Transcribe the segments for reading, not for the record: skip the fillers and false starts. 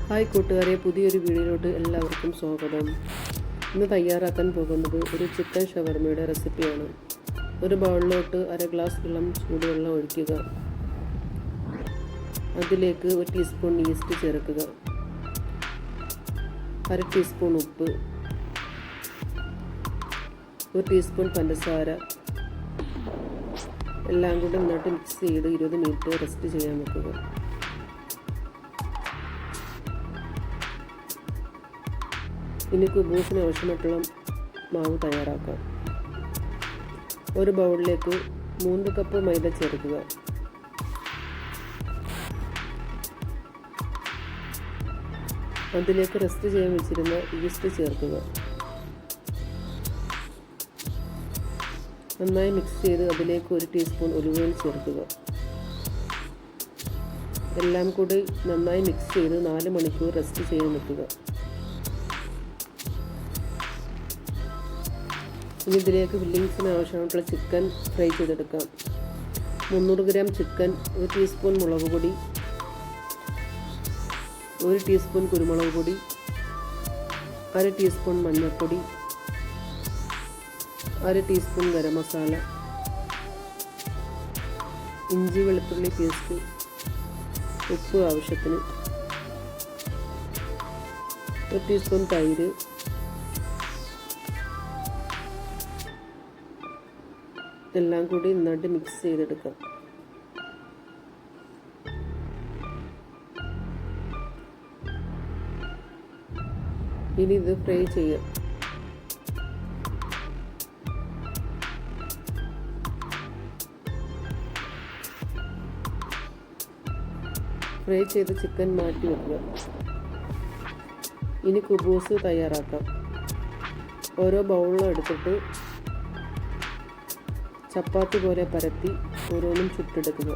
Hi കൂട്ടുകാരെ, പുതിയൊരു വീഡിയോയിലോട്ട് എല്ലാവർക്കും സ്വാഗതം. ഇന്ന് തയ്യാറാക്കാൻ പോകുന്നത് ഒരു ചിക്കൻ ഷവർമയുടെ റെസിപ്പിയാണ്. ഒരു ബൗളിലോട്ട് അര ഗ്ലാസ് ഇളം ചൂടുവെള്ളം ഒഴിക്കുക. അതിലേക്ക് 1 ടീസ്പൂൺ ഈസ്റ്റ് ചേർക്കുക, അര ടീസ്പൂൺ ഉപ്പ്, 1 ടീസ്പൂൺ പഞ്ചസാര, എല്ലാം കൂടി നന്നായിട്ട് മിക്സ് ചെയ്ത് 20 മിനിറ്റ് റെസ്റ്റ് ചെയ്യാൻ വെക്കുക. ഇനി കുബൂസിന് ആവശ്യമായിട്ടുള്ള മാവ് തയ്യാറാക്കാം. ഒരു ബൗളിലേക്ക് 3 കപ്പ് മൈദ ചേർക്കുക. അതിലേക്ക് റെസ്റ്റ് ചെയ്യാൻ വെച്ചിരുന്ന ഈസ്റ്റ് ചേർക്കുക. നന്നായി മിക്സ് ചെയ്ത് അതിലേക്ക് 1 ടീസ്പൂൺ ഒലിവ് ഓയിൽ ചേർക്കുക. എല്ലാം കൂടി നന്നായി മിക്സ് ചെയ്ത് 4 മണിക്കൂർ റെസ്റ്റ് ചെയ്യാൻ വെക്കുക. ഇനി ഇതിലേക്ക് ഫില്ലിങ്സിന് ആവശ്യമായിട്ടുള്ള ചിക്കൻ ഫ്രൈ ചെയ്തെടുക്കാം. 300 ഗ്രാം ചിക്കൻ, 1 ടീസ്പൂൺ മുളക് പൊടി, 1 ടീസ്പൂൺ കുരുമുളക് പൊടി, അര ടീസ്പൂൺ മഞ്ഞൾപ്പൊടി, അര ടീസ്പൂൺ ഗരം മസാല, ഇഞ്ചി വെളുത്തുള്ളി പേസ്റ്റ്, ഉപ്പ് ആവശ്യത്തിന്, 1 ടീസ്പൂൺ തൈര്, എല്ലാം കൂടി നന്നായിട്ട് മിക്സ് ചെയ്തെടുക്കാം. ഇനി ഇത് ഫ്രൈ ചെയ്യാം. ഫ്രൈ ചെയ്ത ചിക്കൻ മാറ്റി വെക്കുക. ഇനി കുബൂസ് തയ്യാറാക്കാം. ഓരോ ബൗളിലും എടുത്തിട്ട് ചപ്പാത്തി പോലെ പരത്തി ഓരോന്നും ചുട്ടെടുക്കുക.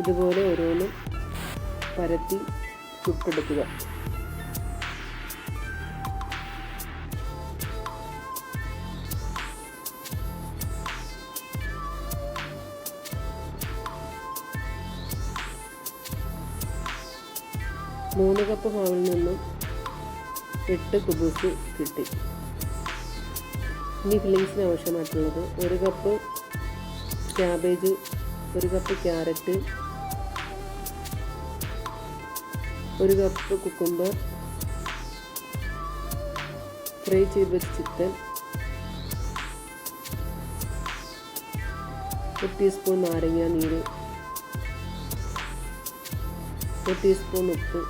ഇതുപോലെ ഓരോന്നും പരത്തി ചുട്ടെടുക്കുക. മൂന്ന് കപ്പ് മാവിൽ നിന്നും 8 കുബൂസ് കിട്ടി. ഇനി ഫില്ലിങ്സിന് ആവശ്യമായിട്ടുള്ളത് 1 cup cabbage, 1 cup carrot, 1 cup cucumber, fry ചെയ്ത് വെച്ച ചിക്കൻ, 1 ടീസ്പൂൺ നാരങ്ങ നീര്, 1 ടീസ്പൂൺ ഉപ്പ്,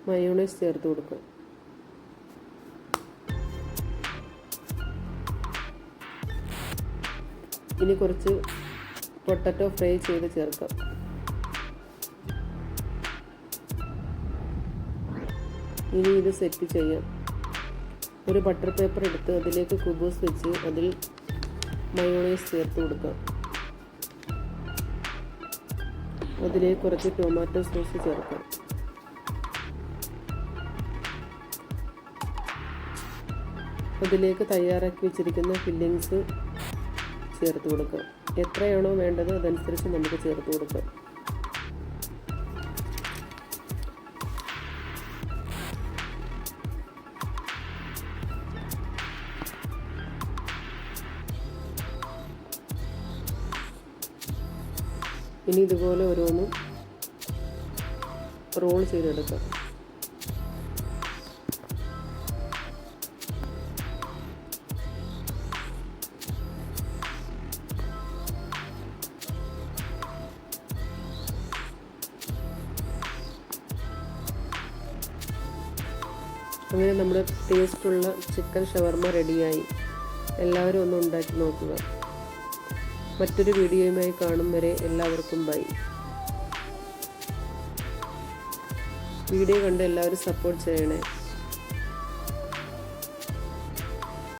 മയോണൈസ് ചേർത്ത് കൊടുക്കുക. ഇനി കുറച്ച് പൊട്ടറ്റോ ഫ്രൈ ചെയ്ത് ചേർക്കാം. ഇനി ഇത് സെറ്റ് ചെയ്യാം. ഒരു ബട്ടർ പേപ്പർ എടുത്ത് അതിലേക്ക് കുബൂസ് വെച്ച് അതിൽ മയോണൈസ് ചേർത്ത് കൊടുക്കാം. അതിലേക്ക് കുറച്ച് ടൊമാറ്റോ സോസ് ചേർക്കാം. അതിലേക്ക് തയ്യാറാക്കി വെച്ചിരിക്കുന്ന ഫില്ലിങ്സ് ചേർത്ത് കൊടുക്കുക. എത്രയാണോ വേണ്ടത് അതനുസരിച്ച് നമുക്ക് ചേർത്ത് കൊടുക്കാം. ഇനി ഇതുപോലെ ഓരോന്നും റോൾ ചെയ്തെടുക്കാം. അങ്ങനെ നമ്മുടെ ടേസ്റ്റുള്ള ചിക്കൻ ഷവർമ റെഡിയായി. എല്ലാവരും ഒന്ന് ഉണ്ടാക്കി നോക്കുക. മറ്റൊരു വീഡിയോയുമായി കാണും വരെ എല്ലാവർക്കും ബൈ. വീഡിയോ കണ്ട് എല്ലാവരും സപ്പോർട്ട് ചെയ്യണേ.